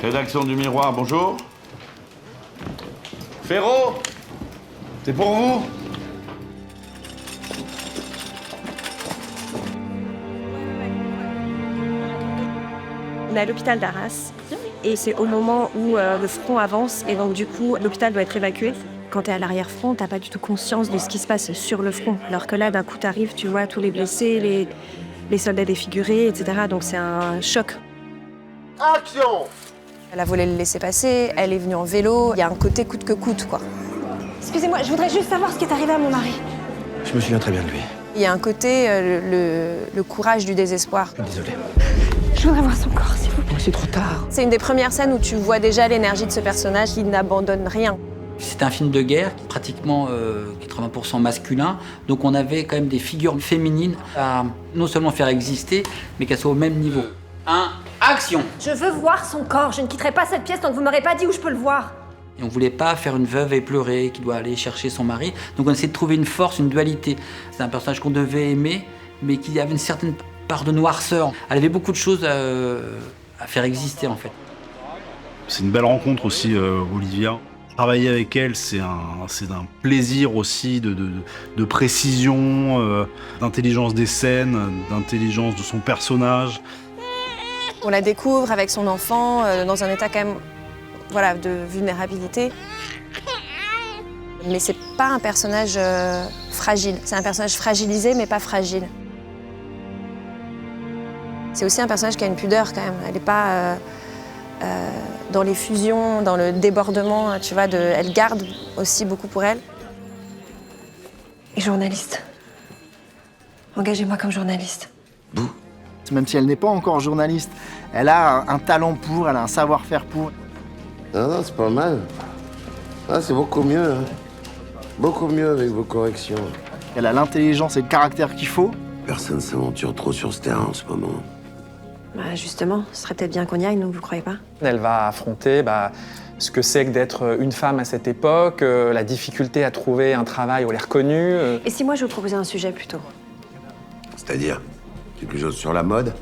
Rédaction du Miroir, bonjour. Ferro, c'est pour vous. On est à l'hôpital d'Arras et c'est au moment où le front avance et donc du coup l'hôpital doit être évacué. Quand tu es à l'arrière-front, t'as pas du tout conscience de ce qui se passe sur le front. Alors que là, d'un coup, t'arrives, tu vois tous les blessés, les soldats défigurés, etc. Donc c'est un choc. Action! Elle a volé le laissez-passer, elle est venue en vélo, il y a un côté coûte que coûte, quoi. Excusez-moi, je voudrais juste savoir ce qui est arrivé à mon mari. Je me souviens très bien de lui. Il y a un côté, le courage du désespoir. Désolé. Je voudrais voir son corps, s'il vous plaît. C'est trop tard. C'est une des premières scènes où tu vois déjà l'énergie de ce personnage qui n'abandonne rien. C'est un film de guerre, pratiquement 80% masculin, donc on avait quand même des figures féminines à non seulement faire exister, mais qu'elles soient au même niveau. Action! Je veux voir son corps. Je ne quitterai pas cette pièce tant que vous m'aurez pas dit où je peux le voir. Et on voulait pas faire une veuve éplorée qui doit aller chercher son mari, donc on essayait de trouver une force, une dualité. C'est un personnage qu'on devait aimer, mais qui avait une certaine part de noirceur. Elle avait beaucoup de choses à faire exister, en fait. C'est une belle rencontre aussi, Olivia. Travailler avec elle, c'est un plaisir aussi de précision, d'intelligence des scènes, d'intelligence de son personnage. On la découvre avec son enfant, dans un état quand même voilà, de vulnérabilité. Mais c'est pas un personnage fragile. C'est un personnage fragilisé, mais pas fragile. C'est aussi un personnage qui a une pudeur quand même. Elle n'est pas dans les fusions, dans le débordement, tu vois. Elle garde aussi beaucoup pour elle. Et journaliste. Engagez-moi comme journaliste. Vous? Même si elle n'est pas encore journaliste, elle a un talent pour, elle a un savoir-faire pour. Non, c'est pas mal. Ah, c'est beaucoup mieux. Hein. Beaucoup mieux avec vos corrections. Elle a l'intelligence et le caractère qu'il faut. Personne s'aventure trop sur ce terrain en ce moment. Bah justement, ce serait peut-être bien qu'on y aille, non, vous croyez pas? Elle va affronter ce que c'est que d'être une femme à cette époque, la difficulté à trouver un travail où elle est reconnue. Et si moi je vous proposais un sujet plutôt? C'est-à-dire quelque chose sur la mode?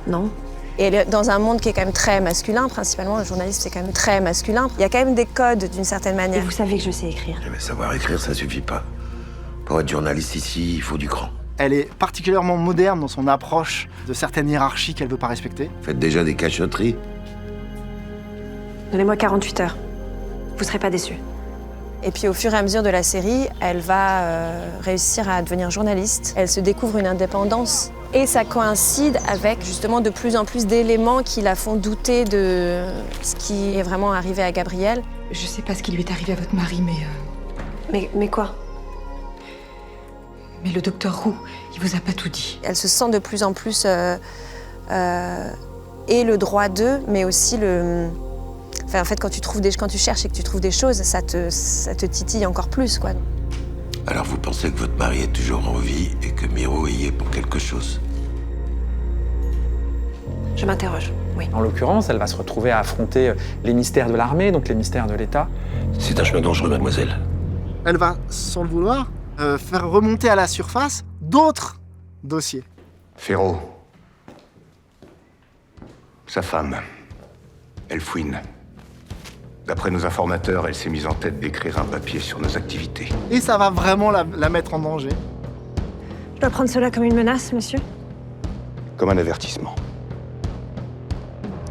Non? Et elle est dans un monde qui est quand même très masculin, principalement. Le journaliste, c'est quand même très masculin. Il y a quand même des codes, d'une certaine Et manière. vous savez que je sais écrire. Mais savoir écrire, ça suffit pas. Pour être journaliste ici, il faut du cran. Elle est particulièrement moderne dans son approche de certaines hiérarchies qu'elle veut pas respecter. Faites déjà des cachotteries. Donnez-moi 48 heures. Vous serez pas déçus. Et puis au fur et à mesure de la série, elle va réussir à devenir journaliste. Elle se découvre une indépendance. Et ça coïncide avec justement de plus en plus d'éléments qui la font douter de ce qui est vraiment arrivé à Gabrielle. Je sais pas ce qui lui est arrivé à votre mari, Mais quoi? mais le docteur Roux, il vous a pas tout dit. Elle se sent de plus en plus et le droit d'eux, mais aussi le... Enfin, en fait, quand tu cherches et que tu trouves des choses, ça te titille encore plus, quoi. Alors vous pensez que votre mari est toujours en vie et que Miro y est pour quelque chose? Je m'interroge, oui. En l'occurrence, elle va se retrouver à affronter les mystères de l'armée, donc les mystères de l'État. C'est un chemin dangereux, mademoiselle. Elle va, sans le vouloir, faire remonter à la surface d'autres dossiers. Ferro. Sa femme. Elle fouine. D'après nos informateurs, elle s'est mise en tête d'écrire un papier sur nos activités. Et ça va vraiment la mettre en danger. Je dois prendre cela comme une menace, monsieur? Comme un avertissement.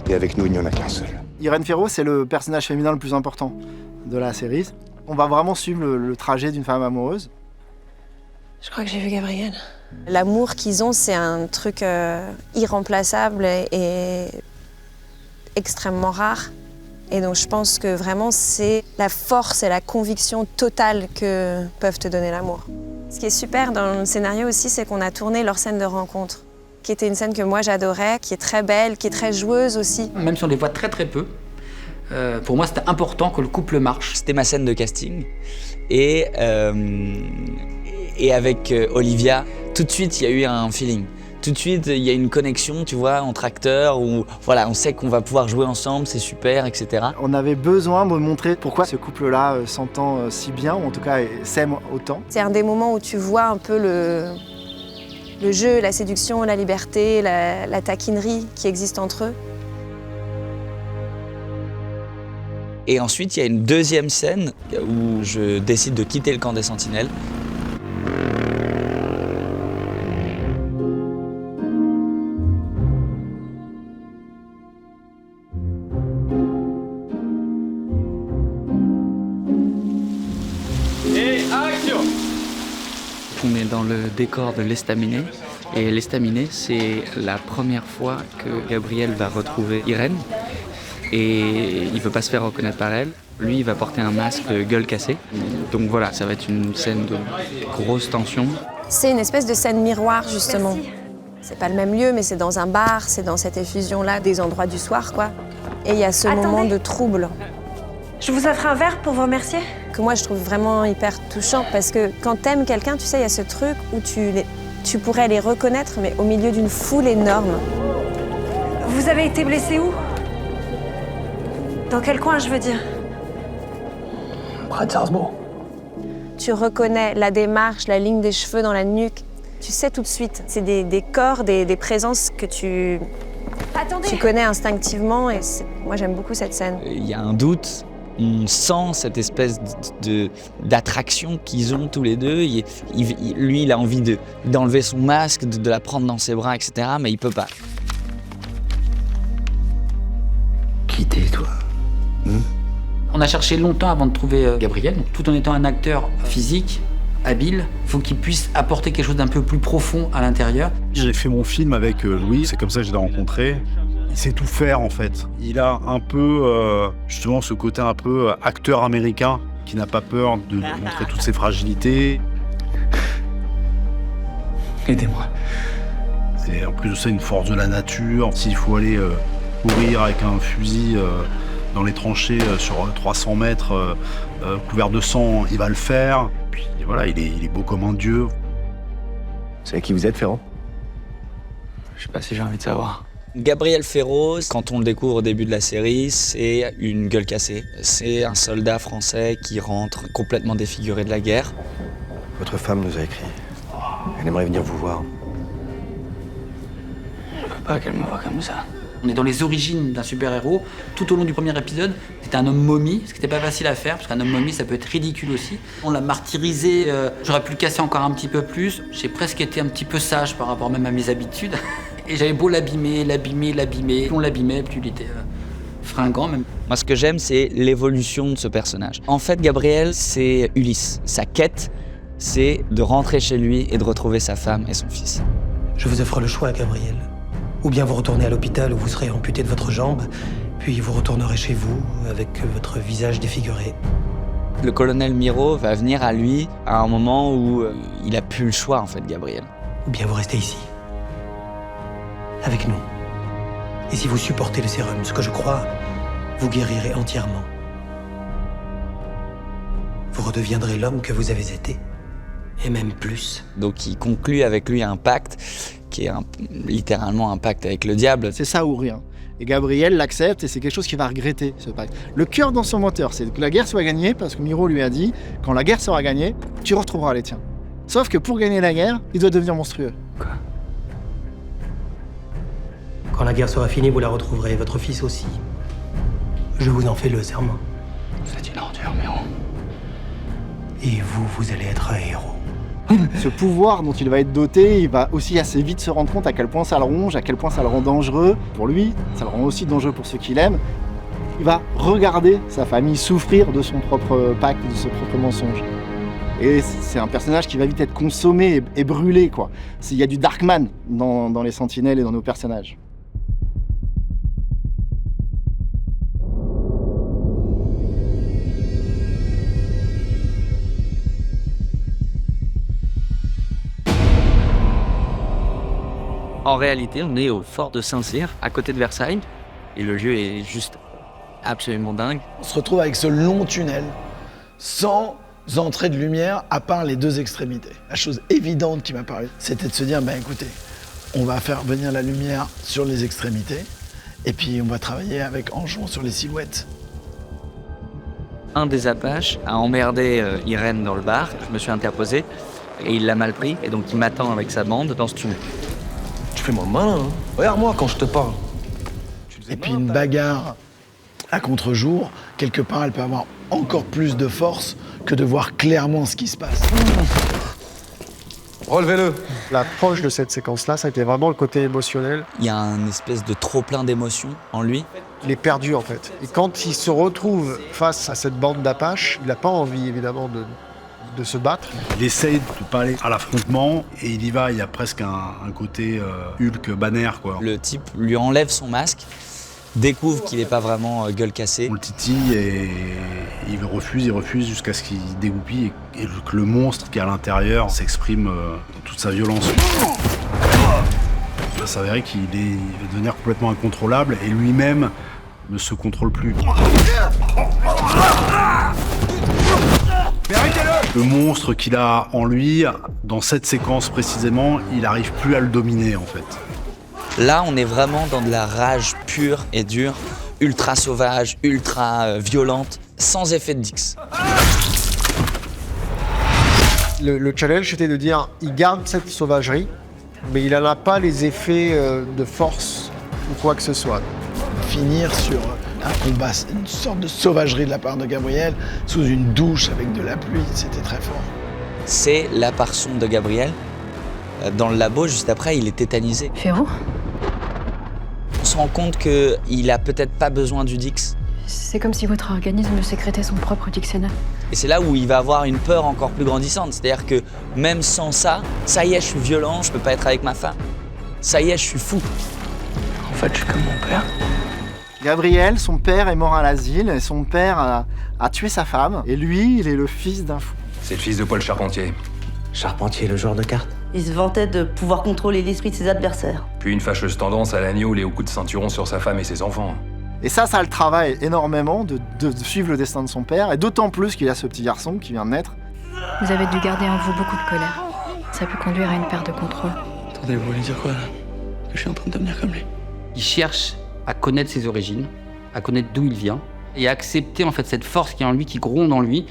Et avec nous, il n'y en a qu'un seul. Irène Ferro, c'est le personnage féminin le plus important de la série. On va vraiment suivre le trajet d'une femme amoureuse. Je crois que j'ai vu Gabrielle. L'amour qu'ils ont, c'est un truc irremplaçable et extrêmement rare. Et donc je pense que vraiment c'est la force et la conviction totale que peuvent te donner l'amour. Ce qui est super dans le scénario aussi, c'est qu'on a tourné leur scène de rencontre, qui était une scène que moi j'adorais, qui est très belle, qui est très joueuse aussi. Même si on les voit très très peu, pour moi c'était important que le couple marche. C'était ma scène de casting. Et avec Olivia, tout de suite il y a eu un feeling. Tout de suite, il y a une connexion, tu vois, entre acteurs, où voilà, on sait qu'on va pouvoir jouer ensemble, c'est super, etc. On avait besoin de montrer pourquoi ce couple-là s'entend si bien, ou en tout cas s'aime autant. C'est un des moments où tu vois un peu le jeu, la séduction, la liberté, la taquinerie qui existent entre eux. Et ensuite, il y a une deuxième scène où je décide de quitter le camp des sentinelles. Et action! On est dans le décor de l'estaminet. Et l'estaminet, c'est la première fois que Gabriel va retrouver Irène. Et il ne veut pas se faire reconnaître par elle. Lui, il va porter un masque gueule cassée. Donc voilà, ça va être une scène de grosse tension. C'est une espèce de scène miroir, justement. C'est pas le même lieu, mais c'est dans un bar, c'est dans cette effusion-là des endroits du soir, quoi. Et il y a ce moment de trouble. Je vous offre un verre pour vous remercier. Que moi, je trouve vraiment hyper touchant, parce que quand t'aimes quelqu'un, tu sais, il y a ce truc où tu pourrais les reconnaître, mais au milieu d'une foule énorme. Vous avez été blessé où? Dans quel coin, je veux dire? Près de Salzbourg. Tu reconnais la démarche, la ligne des cheveux dans la nuque. Tu sais tout de suite. C'est des corps, des présences que tu connais instinctivement. Et moi, j'aime beaucoup cette scène. Il y a un doute. On sent cette espèce d'attraction qu'ils ont tous les deux. Lui, il a envie d'enlever son masque, de la prendre dans ses bras, etc. Mais il peut pas. Qui t'es, toi? On a cherché longtemps avant de trouver Gabriel. Tout en étant un acteur physique, habile, il faut qu'il puisse apporter quelque chose d'un peu plus profond à l'intérieur. J'ai fait mon film avec Louis, c'est comme ça que je l'ai rencontré. Il sait tout faire en fait. Il a un peu, justement, ce côté un peu acteur américain qui n'a pas peur de montrer toutes ses fragilités. Aidez-moi. C'est en plus de ça une force de la nature. S'il faut aller courir avec un fusil dans les tranchées sur 300 mètres couvert de sang, il va le faire. Puis voilà, il est beau comme un dieu. Vous savez qui vous êtes, Ferrand? Je sais pas si j'ai envie de savoir. Gabriel Ferraud, quand on le découvre au début de la série, c'est une gueule cassée. C'est un soldat français qui rentre complètement défiguré de la guerre. Votre femme nous a écrit. Elle aimerait venir vous voir. Je veux pas qu'elle me voie comme ça. On est dans les origines d'un super-héros. Tout au long du premier épisode, c'était un homme momie, ce qui n'était pas facile à faire, parce qu'un homme momie, ça peut être ridicule aussi. On l'a martyrisé, j'aurais pu le casser encore un petit peu plus. J'ai presque été un petit peu sage par rapport même à mes habitudes. Et j'avais beau l'abîmer. Plus on l'abîmait, plus il était fringant même. Moi, ce que j'aime, c'est l'évolution de ce personnage. En fait, Gabriel, c'est Ulysse. Sa quête, c'est de rentrer chez lui et de retrouver sa femme et son fils. Je vous offre le choix, Gabriel. Ou bien vous retournez à l'hôpital où vous serez amputé de votre jambe, puis vous retournerez chez vous avec votre visage défiguré. Le colonel Miro va venir à lui à un moment où il a plus le choix, en fait, Gabriel. Ou bien vous restez ici, avec nous. Et si vous supportez le sérum, ce que je crois, vous guérirez entièrement. Vous redeviendrez l'homme que vous avez été, et même plus. Donc il conclut avec lui un pacte qui est littéralement un pacte avec le diable. C'est ça ou rien. Et Gabriel l'accepte et c'est quelque chose qu'il va regretter, ce pacte. Le cœur dans son moteur, c'est que la guerre soit gagnée, parce que Miro lui a dit, quand la guerre sera gagnée, tu retrouveras les tiens. Sauf que pour gagner la guerre, il doit devenir monstrueux. Quoi? Quand la guerre sera finie, vous la retrouverez, votre fils aussi. Je vous en fais le serment. Vous êtes une ordure, Miro. Et vous allez être un héros. Ce pouvoir dont il va être doté, il va aussi assez vite se rendre compte à quel point ça le ronge, à quel point ça le rend dangereux pour lui, ça le rend aussi dangereux pour ceux qu'il aime. Il va regarder sa famille souffrir de son propre pacte, de son propre mensonge. Et c'est un personnage qui va vite être consommé et brûlé, quoi. Il y a du Darkman dans les Sentinelles et dans nos personnages. En réalité, on est au fort de Saint-Cyr, à côté de Versailles, et le lieu est juste absolument dingue. On se retrouve avec ce long tunnel, sans entrée de lumière, à part les deux extrémités. La chose évidente qui m'a paru, c'était de se dire, écoutez, on va faire venir la lumière sur les extrémités, et puis on va travailler en jouant sur les silhouettes. Un des Apaches a emmerdé Irène dans le bar, je me suis interposé, et il l'a mal pris, et donc il m'attend avec sa bande dans ce tunnel. Tu fais moi malin, hein. Regarde-moi quand je te parle. Et puis une bagarre à contre-jour, quelque part, elle peut avoir encore plus de force que de voir clairement ce qui se passe. Relevez-le. L'approche de cette séquence-là, ça a été vraiment le côté émotionnel. Il y a un espèce de trop-plein d'émotions en lui. Il est perdu, en fait. Et quand il se retrouve face à cette bande d'Apaches, il n'a pas envie, évidemment, de se battre. Il essaye de ne pas aller à l'affrontement et il y va. Il y a presque un côté Hulk Banner, quoi. Le type lui enlève son masque, découvre qu'il n'est pas vraiment gueule cassée. On le titille et il refuse jusqu'à ce qu'il dégoupille et que le monstre qui est à l'intérieur s'exprime toute sa violence. Il va s'avérer qu'il va devenir complètement incontrôlable et lui-même ne se contrôle plus. Mais arrêtez-le! Le monstre qu'il a en lui, dans cette séquence précisément, il n'arrive plus à le dominer en fait. Là, on est vraiment dans de la rage pure et dure, ultra sauvage, ultra violente, sans effet de Dix. Le challenge, c'était de dire, il garde cette sauvagerie, mais il n'en a pas les effets de force ou quoi que ce soit. Finir sur un combat, une sorte de sauvagerie de la part de Gabriel, sous une douche avec de la pluie, c'était très fort. C'est la part sombre de Gabriel. Dans le labo, juste après, il est tétanisé. Ferro? On se rend compte qu'il a peut-être pas besoin du Dix. C'est comme si votre organisme sécrétait son propre Dixana. Et c'est là où il va avoir une peur encore plus grandissante. C'est-à-dire que même sans ça y est, je suis violent, je peux pas être avec ma femme. Ça y est, je suis fou. En fait, je suis comme mon père. Gabriel, son père est mort à l'asile, et son père a tué sa femme, et lui, il est le fils d'un fou. C'est le fils de Paul Charpentier. Charpentier, le joueur de cartes. Il se vantait de pouvoir contrôler l'esprit de ses adversaires. Puis une fâcheuse tendance à l'agneau et au coup de ceinturon sur sa femme et ses enfants. Et ça le travaille énormément de suivre le destin de son père, et d'autant plus qu'il a ce petit garçon qui vient de naître. Vous avez dû garder en vous beaucoup de colère. Ça peut conduire à une perte de contrôle. Attendez, vous voulez dire quoi, là? Que je suis en train de devenir comme lui? Il cherche à connaître ses origines, à connaître d'où il vient, et à accepter en fait cette force qui est en lui, qui gronde en lui.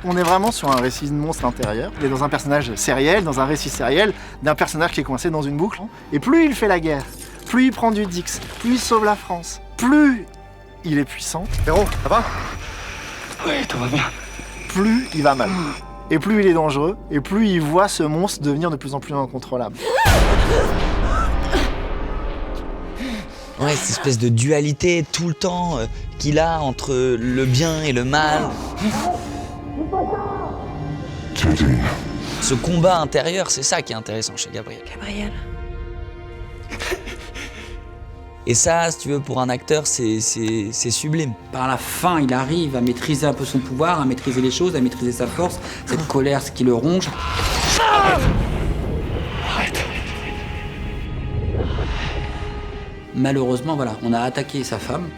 On est vraiment sur un récit de monstre intérieur. Il est dans un personnage sériel, dans un récit sériel, d'un personnage qui est coincé dans une boucle. Et plus il fait la guerre, plus il prend du Dix, plus il sauve la France, plus il est puissant. Héros, ça va? Oui, tout va bien. Plus il va mal. Et plus il est dangereux, et plus il voit ce monstre devenir de plus en plus incontrôlable. Ouais, cette espèce de dualité tout le temps qu'il a entre le bien et le mal. Ce combat intérieur, c'est ça qui est intéressant chez Gabriel. Gabriel. Et ça, si tu veux, pour un acteur, c'est sublime. Par la fin, il arrive à maîtriser un peu son pouvoir, à maîtriser les choses, à maîtriser sa force, cette colère, ce qui le ronge. Arrête. Malheureusement, voilà, on a attaqué sa femme.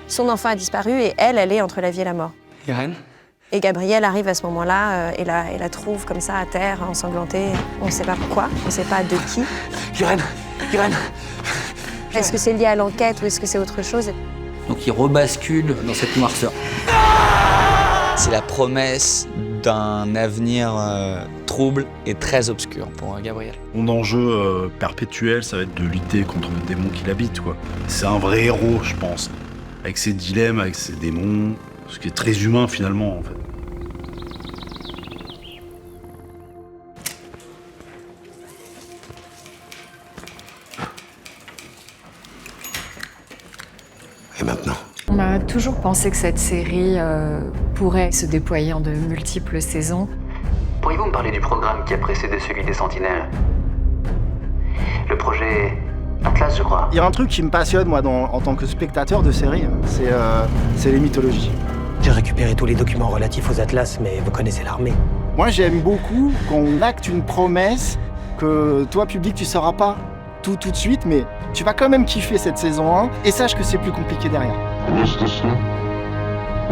Son enfant a disparu et elle est entre la vie et la mort. Irène? Et Gabriel arrive à ce moment-là et la trouve comme ça à terre, ensanglantée. On ne sait pas pourquoi, on ne sait pas de qui. Irène! Est-ce que c'est lié à l'enquête ou est-ce que c'est autre chose? Donc il rebascule dans cette noirceur. C'est la promesse d'un avenir trouble et très obscur pour Gabriel. Mon enjeu perpétuel, ça va être de lutter contre le démon qui l'habite, quoi. C'est un vrai héros, je pense, avec ses dilemmes, avec ses démons, ce qui est très humain finalement, en fait. Et maintenant? On a toujours pensé que cette série pourrait se déployer en de multiples saisons. Pourriez-vous me parler du programme qui a précédé celui des Sentinelles? Le projet Atlas, je crois. Il y a un truc qui me passionne, moi, en tant que spectateur de série, c'est les mythologies. J'ai récupéré tous les documents relatifs aux Atlas, mais vous connaissez l'armée. Moi, j'aime beaucoup quand on acte une promesse que toi, public, tu sauras pas tout de suite, mais tu vas quand même kiffer cette saison 1 et sache que c'est plus compliqué derrière. Wusstest du,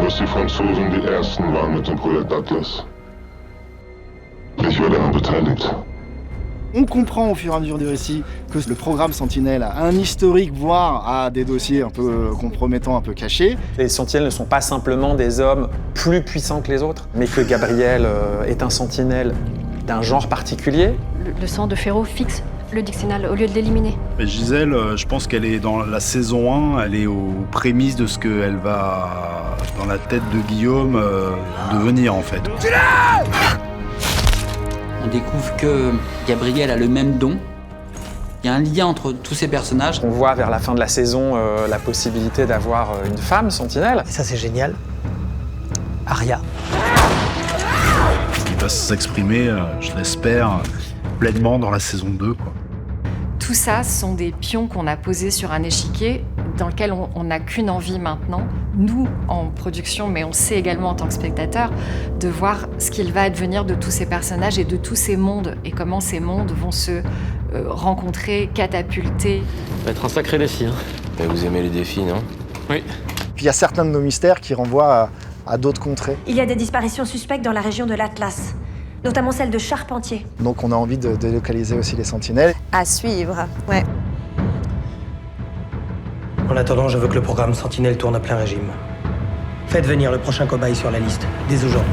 dass die Franzosen die ersten waren mit dem Projekt Atlas? Ich war daran beteiligt. On comprend au fur et à mesure du récit que le programme Sentinelle a un historique, voire a des dossiers un peu compromettants, un peu cachés. Les Sentinelles ne sont pas simplement des hommes plus puissants que les autres, mais que Gabriel est un Sentinelle d'un genre particulier. Le sang de Ferro fixe le Dixinal, au lieu de l'éliminer. Mais Gisèle, je pense qu'elle est dans la saison 1, elle est aux prémices de ce qu'elle va, dans la tête de Guillaume, devenir en fait. On découvre que Gabriel a le même don. Il y a un lien entre tous ces personnages. On voit vers la fin de la saison la possibilité d'avoir une femme sentinelle. Et ça, c'est génial. Arya. Il va s'exprimer, je l'espère, pleinement dans la saison 2, quoi. Tout ça, ce sont des pions qu'on a posés sur un échiquier dans lequel on n'a qu'une envie maintenant, nous en production, mais on sait également en tant que spectateur, de voir ce qu'il va advenir de tous ces personnages et de tous ces mondes, et comment ces mondes vont se rencontrer, catapulter. Ça va être un sacré défi. Hein. Vous aimez les défis, non? Oui. Puis il y a certains de nos mystères qui renvoient à d'autres contrées. Il y a des disparitions suspectes dans la région de l'Atlas, notamment celle de Charpentier. Donc on a envie de délocaliser aussi les sentinelles. À suivre, ouais. En attendant, je veux que le programme Sentinelle tourne à plein régime. Faites venir le prochain cobaye sur la liste, dès aujourd'hui.